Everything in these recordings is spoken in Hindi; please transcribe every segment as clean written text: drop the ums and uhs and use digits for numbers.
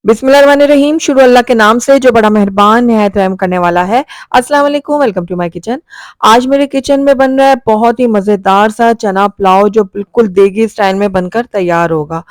बिस्मिल्लाहिर्रहमानिर्रहीम। शुरू अल्लाह के नाम से जो बड़ा मेहरबान निहायत रहम करने वाला है। अस्सलाम वालेकुम, वेलकम टू माय किचन। आज मेरे किचन में बन रहा है बहुत ही मज़ेदार सा चना पुलाव जो बिल्कुल देगी स्टाइल में बनकर तैयार होगा।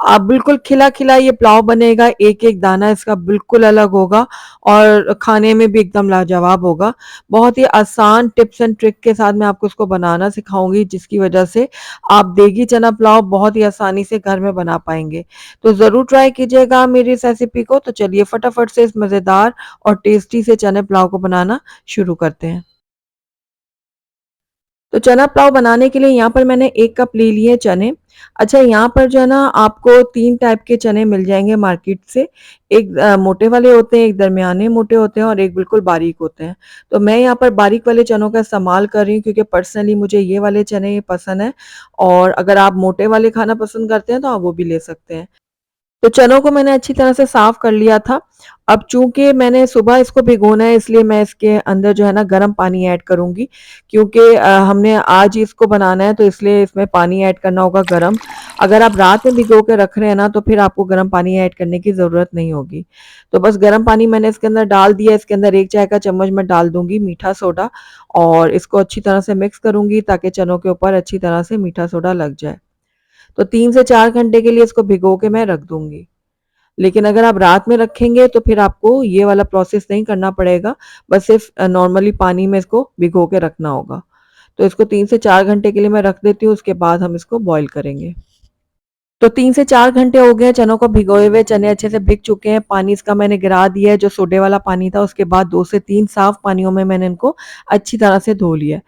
आप बिल्कुल खिला-खिला ये पुलाव बनेगा, एक-एक दाना इसका बिल्कुल अलग होगा और खाने में भी एकदम लाजवाब होगा। बहुत ही आसान टिप्स एंड ट्रिक के साथ मैं आपको इसको बनाना सिखाऊँगी जिसकी वजह से आप देगी चना पुलाव बहुत ही आसानी से घर में बना पाएँगे। तो ज़रूर ट्राई कीजिएगा मेरी इस रेसिपी को। तो चलिए फटाफट से इस मज़ेदार और टेस्टी से चने पुलाव को बनाना शुरू करते हैं। तो चना पुलाव बनाने के लिए यहाँ पर मैंने 1 कप ले लिए चने। अच्छा, यहाँ पर जो है ना आपको 3 टाइप के चने मिल जाएँगे मार्केट से। एक मोटे वाले होते हैं, एक दरमियाने मोटे होते हैं और एक बिल्कुल बारीक होते हैं। तो मैं यहाँ पर बारीक वाले चनों का इस्तेमाल कर रही हूँ क्योंकि पर्सनली मुझे ये वाले चने पसंद हैं और अगर आप मोटे वाले खाना पसंद करते हैं तो आप वो भी ले सकते हैं। तो चनों को मैंने अच्छी तरह से साफ कर लिया था। अब चूँकि मैंने सुबह इसको भिगोना है इसलिए मैं इसके अंदर जो है ना गर्म पानी ऐड करूँगी क्योंकि हमने आज ही इसको बनाना है तो इसलिए इसमें पानी ऐड करना होगा गरम। अगर आप रात में भिगो के रख रहे हैं ना तो फिर आपको गर्म पानी ऐड करने की ज़रूरत नहीं होगी। तो बस गर्म पानी मैंने इसके अंदर डाल दिया, इसके अंदर 1 चाय का चम्मच मैं डाल दूँगी मीठा सोडा और इसको अच्छी तरह से मिक्स करूँगी ताकि चनों के ऊपर अच्छी तरह से मीठा सोडा लग जाए। तो 3 से 4 घंटे के लिए इसको भिगो के मैं रख दूँगी। लेकिन अगर आप रात में रखेंगे तो फिर आपको ये वाला प्रोसेस नहीं करना पड़ेगा, बस सिर्फ़ नॉर्मली पानी में इसको भिगो के रखना होगा। तो इसको 3 से 4 घंटे के लिए मैं रख देती हूँ, उसके बाद हम इसको बॉयल करेंगे। तो 3 से 4 घंटे हो गए हैं चनों को भिगोए हुए, चने अच्छे से भीग चुके हैं, पानी इसका मैंने गिरा दिया है जो सोडे वाला पानी था, उसके बाद 2 से 3 साफ पानियों में मैंने इनको अच्छी तरह से धो लिया है।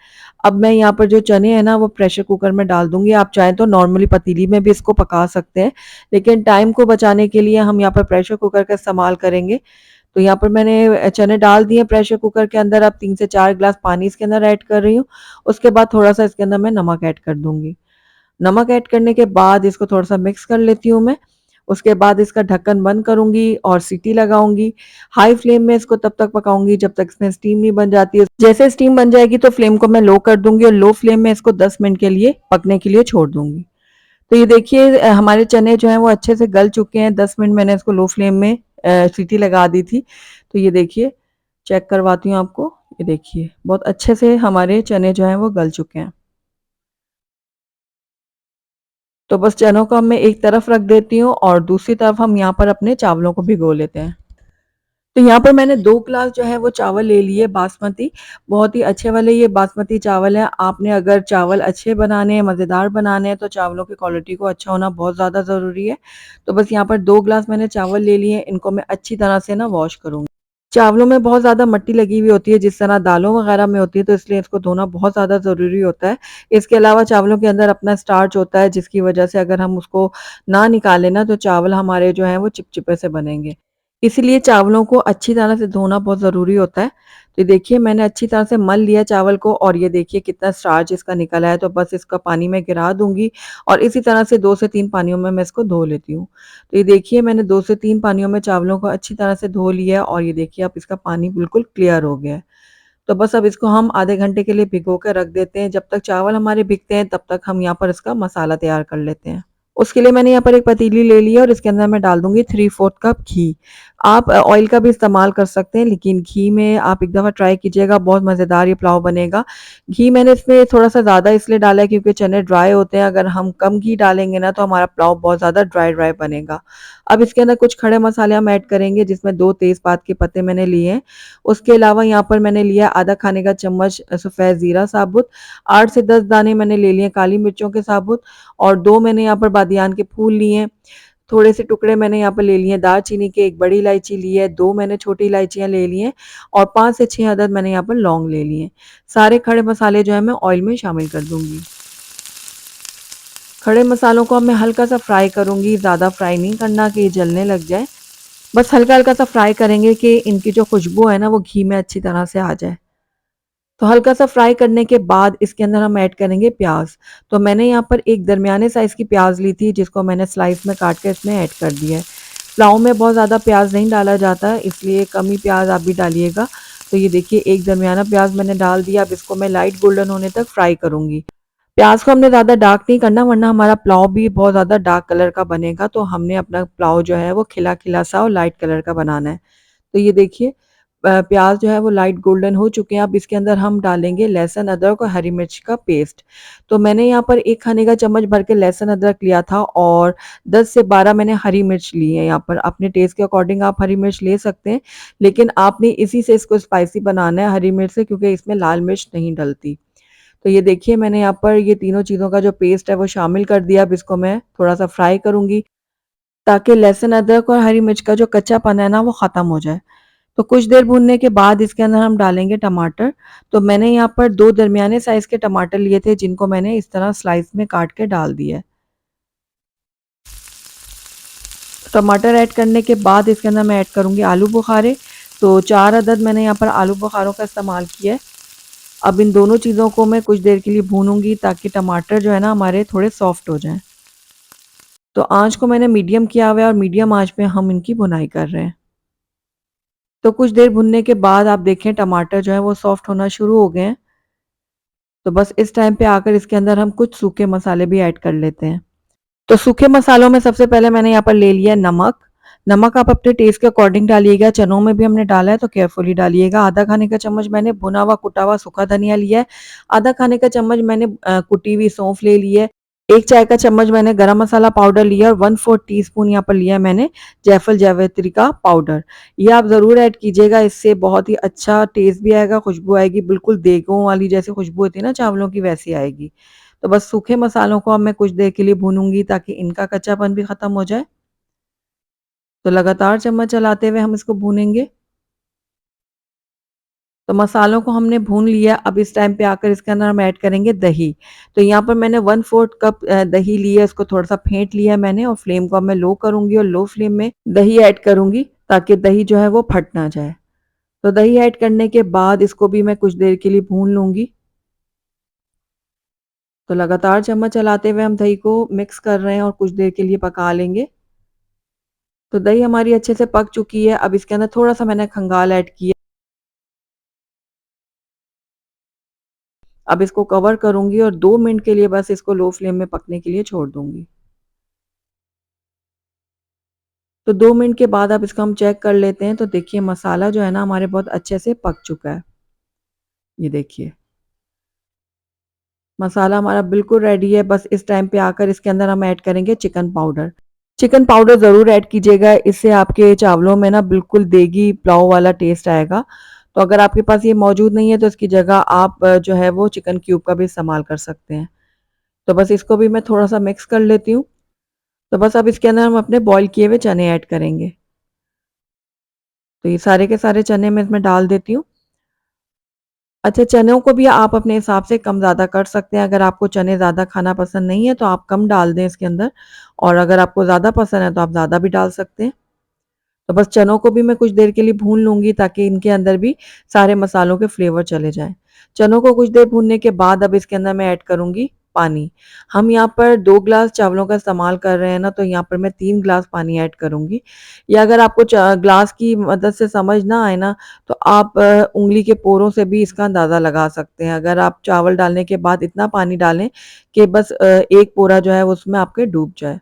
अब मैं यहाँ पर जो चने हैं ना वो प्रेशर कुकर में डाल दूँगी, आप चाहें तो नॉर्मली पतीली में भी इसको पका सकते हैं, लेकिन टाइम को बचाने के लिए हम यहाँ पर प्रेशर कुकर का इस्तेमाल करेंगे। तो यहाँ पर मैंने चने डाल दिए प्रेशर कुकर के अंदर, अब 3 से 4 ग्लास पानी इसके अंदर ऐड कर रही हूँ, उसके बाद थोड़ा-सा इसके अंदर मैं नमक ऐड कर दूँगी। नमक ऐड करने के बाद इसको थोड़ा-सा मिक्स कर लेती हूँ मैं। उसके बाद इसका ढक्कन बंद करूँगी और सीटी लगाऊँगी। हाई फ्लेम में इसको तब तक पकाऊँगी जब तक इसमें स्टीम नहीं बन जाती है। जैसे स्टीम बन जाएगी तो फ्लेम को मैं लो कर दूँगी और लो फ्लेम में इसको 10 मिनट के लिए पकने के लिए छोड़ दूँगी। तो ये देखिए हमारे चने जो हैं वो अच्छे से गल चुके हैं। 10 मिनट मैंने इसको लो फ्लेम में सीटी लगा दी थी। तो ये देखिए, चेक करवाती हूँ आपको। ये देखिए, बहुत अच्छे से हमारे चने जो हैं वो गल चुके हैं। तो बस चनों को अब मैं एक तरफ रख देती हूँ और दूसरी तरफ हम यहाँ पर अपने चावलों को भिगो लेते हैं। तो यहाँ पर मैंने 2 ग्लास जो है वो चावल ले लिए बासमती, बहुत ही अच्छे वाले ये बासमती चावल हैं। आपने अगर चावल अच्छे बनाने हैं, मज़ेदार बनाने हैं तो चावलों की क्वालिटी को अच्छा होना बहुत ज़्यादा ज़रूरी है। तो बस यहाँ पर 2 ग्लास मैंने चावल ले लिए हैं, इनको मैं अच्छी तरह से ना वॉश करूँगी। चावलों में बहुत ज़्यादा मिट्टी लगी हुई होती है, जिस तरह दालों वगैरह में होती है, तो इसलिए इसको धोना बहुत ज़्यादा ज़रूरी होता है। इसके अलावा चावलों के अंदर अपना स्टार्च होता है, जिसकी वजह से अगर हम उसको ना निकालें ना, तो चावल हमारे जो हैं वो चिपचिपे से बनेंगे। इसीलिए चावलों को अच्छी तरह से धोना बहुत ज़रूरी होता है। तो देखिए मैंने अच्छी तरह से मल लिया चावल को और ये देखिए कितना स्टार्च इसका निकला है, तो बस इसका पानी मैं गिरा दूँगी और इसी तरह से 2 से 3 पानियों में मैं इसको धो लेती हूँ। तो ये देखिए मैंने 2 से 3 पानियों में चावलों को अच्छी तरह से धो लिया है और ये देखिए अब इसका पानी बिल्कुल क्लियर हो गया है। तो बस अब इसको हम आधे घंटे के लिए भिगो के रख देते हैं। जब तक चावल हमारे भिगते हैं तब तक हम यहाँ पर इसका मसाला तैयार कर लेते हैं। उसके लिए मैंने यहाँ पर एक पतीली ले ली है और इसके अंदर मैं डाल दूँगी 3/4 कप घी। आप ऑयल का भी इस्तेमाल कर सकते हैं, लेकिन घी में आप एक दफ़ा ट्राई कीजिएगा, बहुत मज़ेदार ये पुलाव बनेगा। घी मैंने इसमें थोड़ा-सा ज़्यादा इसलिए डाला है क्योंकि चने ड्राई होते हैं, अगर हम कम घी डालेंगे ना तो हमारा पुलाव बहुत ज़्यादा ड्राई-ड्राई बनेगा। अब इसके अंदर कुछ खड़े मसाले हम ऐड करेंगे, जिसमें 2 तेज़पात के पत्ते मैंने लिए हैं। उसके अलावा यहाँ पर मैंने लिया आधा खाने का चम्मच सफ़ेद ज़ीरा साबुत, 8 से 10 दाने मैंने ले लिए काली मिर्चों के साबुत और 2 मैंने यहाँ पर बादियान के फूल लिए हैं। थोड़े से टुकड़े मैंने यहाँ पर ले लिए हैं दालचीनी के, 1 बड़ी इलायची ली है, 2 मैंने छोटी इलायचियाँ ले ली हैं और 5 से 6 अदद मैंने यहाँ पर लौंग ले लिए हैं। सारे खड़े मसाले जो हैं मैं ऑयल में शामिल कर दूँगी। खड़े मसालों को अब मैं हल्का-सा फ्राई करूँगी, ज़्यादा फ्राई नहीं करना कि ये जलने लग जाए। बस हल्का-हल्का सा फ्राई करेंगे कि इनकी जो खुशबू है ना वो घी में अच्छी तरह से आ जाए। तो हल्का-सा फ्राई करने के बाद इसके अंदर हम ऐड करेंगे प्याज़। तो मैंने यहाँ पर एक दरमियाने साइज़ की प्याज़ ली थी जिसको मैंने स्लाइस में काट के इसमें ऐड कर दिया है। पुलाव में बहुत ज़्यादा प्याज़ नहीं डाला जाता इसलिए कम ही प्याज़ आप भी डालिएगा। तो ये देखिए एक दरमियाना प्याज़ मैंने डाल दिया, अब इसको मैं लाइट गोल्डन होने तक फ्राई करूँगी। प्याज़ को हमने ज़्यादा डार्क नहीं करना वरना हमारा पुलाव भी बहुत ज़्यादा डार्क कलर का बनेगा, तो हमने अपना पुलाव जो है वो खिला-खिला सा और लाइट कलर का बनाना है। तो ये देखिए प्याज़ जो है वो लाइट गोल्डन हो चुके हैं, अब इसके अंदर हम डालेंगे लहसुन, अदरक और हरी मिर्च का पेस्ट। तो मैंने यहाँ पर 1 खाने का चम्मच भर के लहसुन, अदरक लिया था और 10 से 12 मैंने हरी मिर्च ली है यहाँ पर। अपने टेस्ट के अकॉर्डिंग आप हरी मिर्च ले सकते हैं, लेकिन आपने इसी से इसको स्पाइसी बनाना है हरी मिर्च से क्योंकि इसमें लाल मिर्च नहीं डलती। तो ये देखिए मैंने यहाँ पर ये तीनों चीज़ों का जो पेस्ट है वो शामिल कर दिया। अब इसको मैं थोड़ा-सा फ्राई करूँगी ताकि लहसुन, अदरक और हरी मिर्च का जो कच्चापन है ना वो ख़त्म हो जाए। तो कुछ देर भूनने के बाद इसके अंदर हम डालेंगे टमाटर। तो मैंने यहाँ पर 2 दरमियाने साइज़ के टमाटर लिए थे जिनको मैंने इस तरह स्लाइस में काट के डाल दिया है। टमाटर ऐड करने के बाद इसके अंदर मैं ऐड करूँगी आलू बुखारे। तो 4 अदद मैंने यहाँ पर आलू बुखारों का इस्तेमाल किया है। अब इन दोनों चीज़ों को मैं कुछ देर के लिए भूनूँगी ताकि टमाटर जो है ना हमारे थोड़े सॉफ्ट हो जाएँ। तो आँच को मैंने मीडियम किया हुआ है और मीडियम आँच पे हम इनकी भुनाई कर रहे हैं। तो कुछ देर भुनने के बाद आप देखें टमाटर जो है वो सॉफ्ट होना शुरू हो गए हैं। तो बस इस टाइम पे आकर इसके अंदर हम कुछ सूखे मसाले भी ऐड कर लेते हैं। तो सूखे मसालों में सबसे पहले मैंने यहाँ पर ले लिया है नमक। नमक आप अपने टेस्ट के अकॉर्डिंग डालिएगा, चनों में भी हमने डाला है तो केयरफुली डालिएगा। आधा खाने का चम्मच मैंने भुना हुआ कुटा हुआ सूखा धनिया लिया है। आधा खाने का चम्मच मैंने कुटी हुई सौंफ ले ली है। 1 चाय का चम्मच मैंने गरम मसाला पाउडर लिया और 1/4 टीस्पून यहाँ पर लिया है मैंने जायफल जावित्री का पाउडर। ये आप ज़रूर ऐड कीजिएगा, इससे बहुत ही अच्छा टेस्ट भी आएगा, खुशबू आएगी, बिल्कुल देगों वाली जैसे खुशबू होती है ना चावलों की वैसी आएगी। तो बस सूखे मसालों को अब मैं कुछ देर के लिए भूनूँगी ताकि इनका कच्चापन भी ख़त्म हो जाए। तो लगातार चम्मच चलाते हुए हम इसको भूनेंगे। तो मसालों को हमने भून लिया, अब इस टाइम पे आकर इसके अंदर हम ऐड करेंगे दही। तो यहाँ पर मैंने 1/4 कप दही ली है, उसको थोड़ा-सा फेंट लिया है मैंने और फ्लेम को अब मैं लो करूँगी और लो फ्लेम में दही ऐड करूँगी ताकि दही जो है वो फट ना जाए। तो दही ऐड करने के बाद इसको भी मैं कुछ देर के लिए भून लूँगी। तो लगातार चम्मच चलाते हुए हम दही को मिक्स कर रहे हैं और कुछ देर के लिए पका लेंगे। तो दही हमारी अच्छे से पक चुकी है, अब इसके अंदर थोड़ा-सा मैंने खंगाल ऐड किया। अब इसको कवर करूँगी और 2 मिनट के लिए बस इसको लो फ्लेम में पकने के लिए छोड़ दूँगी। तो 2 मिनट के बाद अब इसको हम चेक कर लेते हैं, तो देखिए मसाला जो है ना हमारे बहुत अच्छे से पक चुका है। ये देखिए, मसाला हमारा बिल्कुल रेडी है, बस इस टाइम पे आकर इसके अंदर हम ऐड करेंगे चिकन पाउडर। चिकन पाउडर ज़रूर ऐड कीजिएगा, इससे आपके चावलों में ना बिल्कुल देगी पुलाव वाला टेस्ट आएगा। तो अगर आपके पास ये मौजूद नहीं है तो इसकी जगह आप जो है वो चिकन क्यूब का भी इस्तेमाल कर सकते हैं। तो बस इसको भी मैं थोड़ा-सा मिक्स कर लेती हूँ। तो बस अब इसके अंदर हम अपने बॉयल किए हुए चने ऐड करेंगे। तो ये सारे के सारे चने मैं इसमें डाल देती हूँ। अच्छा, चनों को भी आप अपने हिसाब से कम-ज़्यादा कर सकते हैं। अगर आपको चने ज़्यादा खाना पसंद नहीं है तो आप कम डाल दें इसके अंदर और अगर आपको ज़्यादा पसंद है तो आप ज़्यादा भी डाल सकते हैं। तो बस चनों को भी मैं कुछ देर के लिए भून लूँगी ताकि इनके अंदर भी सारे मसालों के फ्लेवर चले जाएँ। चनों को कुछ देर भूनने के बाद अब इसके अंदर मैं ऐड करूँगी पानी। हम यहाँ पर 2 ग्लास चावलों का इस्तेमाल कर रहे हैं ना, तो यहाँ पर मैं 3 ग्लास पानी ऐड करूँगी। या अगर आपको च ग्लास की मदद से समझ ना आए ना, तो आप उँगली के पोरों से भी इसका अंदाज़ा लगा सकते हैं। अगर आप चावल डालने के बाद इतना पानी डालें कि बस 1 पोरा जो है वो उसमें आपके डूब जाए।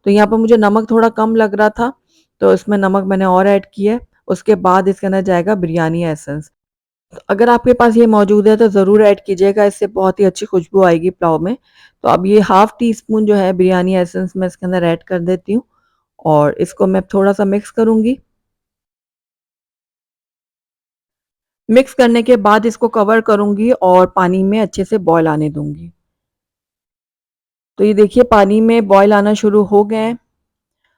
तो यहाँ पर मुझे नमक थोड़ा कम लग रहा था, तो इसमें नमक मैंने और ऐड किया है। उसके बाद इसके अंदर जाएगा बिरयानी एसेंस। तो अगर आपके पास ये मौजूद है तो ज़रूर ऐड कीजिएगा, इससे बहुत ही अच्छी खुशबू आएगी पुलाव में। तो अब ये हाफ़ टी स्पून जो है बिरयानी एसेंस मैं इसके अंदर ऐड कर देती हूँ और इसको मैं थोड़ा-सा मिक्स करूँगी। मिक्स करने के बाद इसको कवर करूँगी और पानी में अच्छे से बॉयल आने दूँगी। तो ये देखिए पानी में बॉयल आना शुरू हो गए हैं।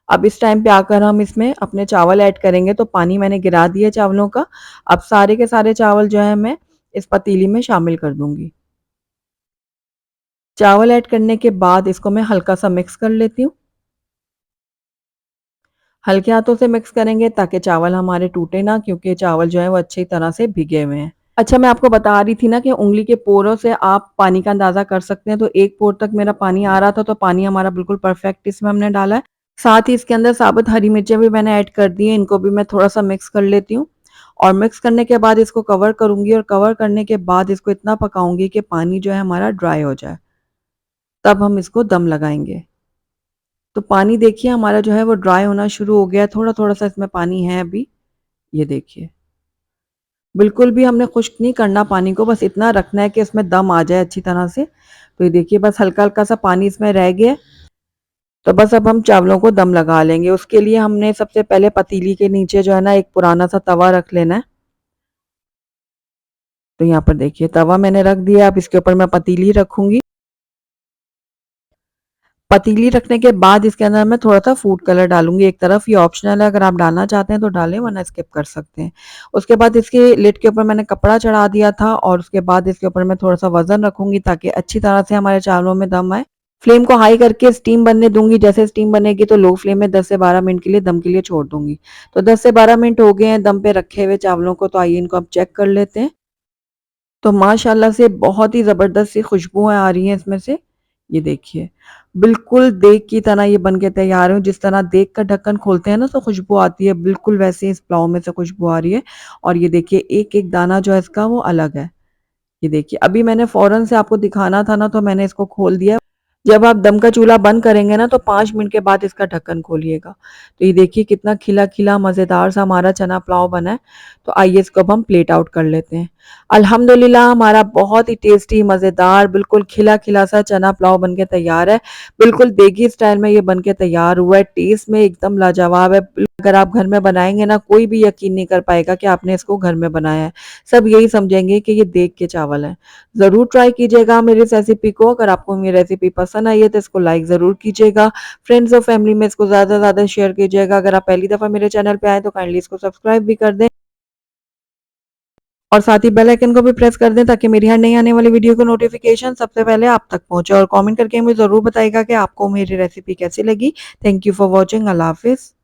अब इस टाइम पे आकर हम इसमें अपने चावल ऐड करेंगे, तो पानी मैंने गिरा दिया चावलों का। अब सारे के सारे चावल जो है मैं इस पतीली में शामिल कर दूँगी। चावल ऐड करने के बाद इसको मैं हल्का-सा मिक्स कर लेती हूँ। हल्के हाथों से मिक्स करेंगे ताकि चावल हमारे टूटे ना, क्योंकि चावल जो है वो अच्छी तरह से भीगे हुए हैं। अच्छा, मैं आपको बता रही थी ना कि उँगली के पोरों से आप पानी का अंदाज़ा कर सकते हैं, तो 1 पोर तक मेरा पानी आ रहा था, तो पानी हमारा बिल्कुल परफेक्ट इसमें हमने डाला है। साथ ही इसके अंदर साबुत हरी मिर्चें भी मैंने ऐड कर दी हैं, इनको भी मैं थोड़ा-सा मिक्स कर लेती हूँ और मिक्स करने के बाद इसको कवर करूँगी और कवर करने के बाद इसको इतना पकाऊँगी कि पानी जो है हमारा ड्राई हो जाए। तब हम इसको दम लगाएँगे। तो पानी देखिए हमारा जो है वो ड्राई होना शुरू हो गया है, थोड़ा-थोड़ा सा इसमें पानी है अभी, ये देखिए। बिल्कुल भी हमने खुश्क नहीं करना पानी को, बस इतना रखना है कि इसमें दम आ जाए अच्छी तरह से। तो ये देखिए बस हल्का-हल्का सा पानी इसमें रह गया है, तो बस अब हम चावलों को दम लगा लेंगे। उसके लिए हमने सबसे पहले पतीली के नीचे जो है ना एक पुराना सा तवा रख लेना है। तो यहाँ पर देखिए तवा मैंने रख दिया, अब इसके ऊपर मैं पतीली रखूँगी। पतीली रखने के बाद इसके अंदर मैं थोड़ा-सा फूड कलर डालूँगी एक तरफ, ये ऑप्शनल है, अगर आप डालना चाहते हैं तो डालें वरना स्किप कर सकते हैं। उसके बाद इसके लिड के ऊपर मैंने कपड़ा चढ़ा दिया था और उसके बाद इसके ऊपर मैं थोड़ा-सा वज़न रखूँगी ताकि अच्छी तरह से हमारे चावलों में दम आए। फ्लेम को हाई करके स्टीम बनने दूँगी, जैसे स्टीम बनेगी तो लो फ्लेम में 10 से 12 मिनट के लिए दम के लिए छोड़ दूँगी। तो 10 से 12 मिनट हो गए हैं दम पे रखे हुए चावलों को, तो आइए इनको अब चेक कर लेते हैं। तो माशाल्लाह से बहुत ही ज़बरदस्त सी खुशबुएँ आ रही हैं इसमें से। ये देखिए, बिल्कुल देग की तरह ये बन के तैयार है, जिस तरह देग का ढक्कन खोलते हैं ना तो खुशबू आती है, बिल्कुल वैसे ही इस पुलाव में से खुशबू आ रही है और ये देखिए एक-एक दाना जो है इसका वो अलग है। ये देखिए, अभी मैंने फ़ौरन से आपको दिखाना था ना तो मैंने इसको खोल दिया। जब आप दम का चूल्हा बंद करेंगे ना तो 5 मिनट के बाद इसका ढक्कन खोलिएगा। तो ये देखिए कितना खिला-खिला मज़ेदार सा हमारा चना पुलाव बना है। तो आइए इसको अब हम प्लेट आउट कर लेते हैं। अल्हम्दुलिल्लाह हमारा बहुत ही टेस्टी मज़ेदार बिल्कुल खिला-खिला सा चना पुलाव बन के तैयार है। बिल्कुल देगी स्टाइल में ये बन के तैयार हुआ है। टेस्ट में एकदम लाजवाब है। अगर आप घर में बनाएँगे ना कोई भी यकीन नहीं कर पाएगा कि आपने इसको घर में बनाया है। सब यही समझेंगे कि ये देग के चावल हैं। ज़रूर ट्राई कीजिएगा मेरी इस रेसिपी को। अगर आपको मेरी रेसिपी पसंद आई है तो इसको लाइक ज़रूर कीजिएगा। फ्रेंड्स और फैमिली में इसको ज़्यादा से ज़्यादा शेयर कीजिएगा। अगर आप पहली दफ़ा मेरे चैनल पे आएँ तो काइंडली इसको सब्सक्राइब भी कर दें और साथ ही बेल आइकन को भी प्रेस कर दें ताकि मेरी हर नई आने वाली वीडियो की नोटिफिकेशन सबसे पहले आप तक पहुँचे और कमेंट करके मुझे ज़रूर बताइएगा कि आपको मेरी रेसिपी कैसी लगी। Thank you for watching. Allah हाफ़िज़।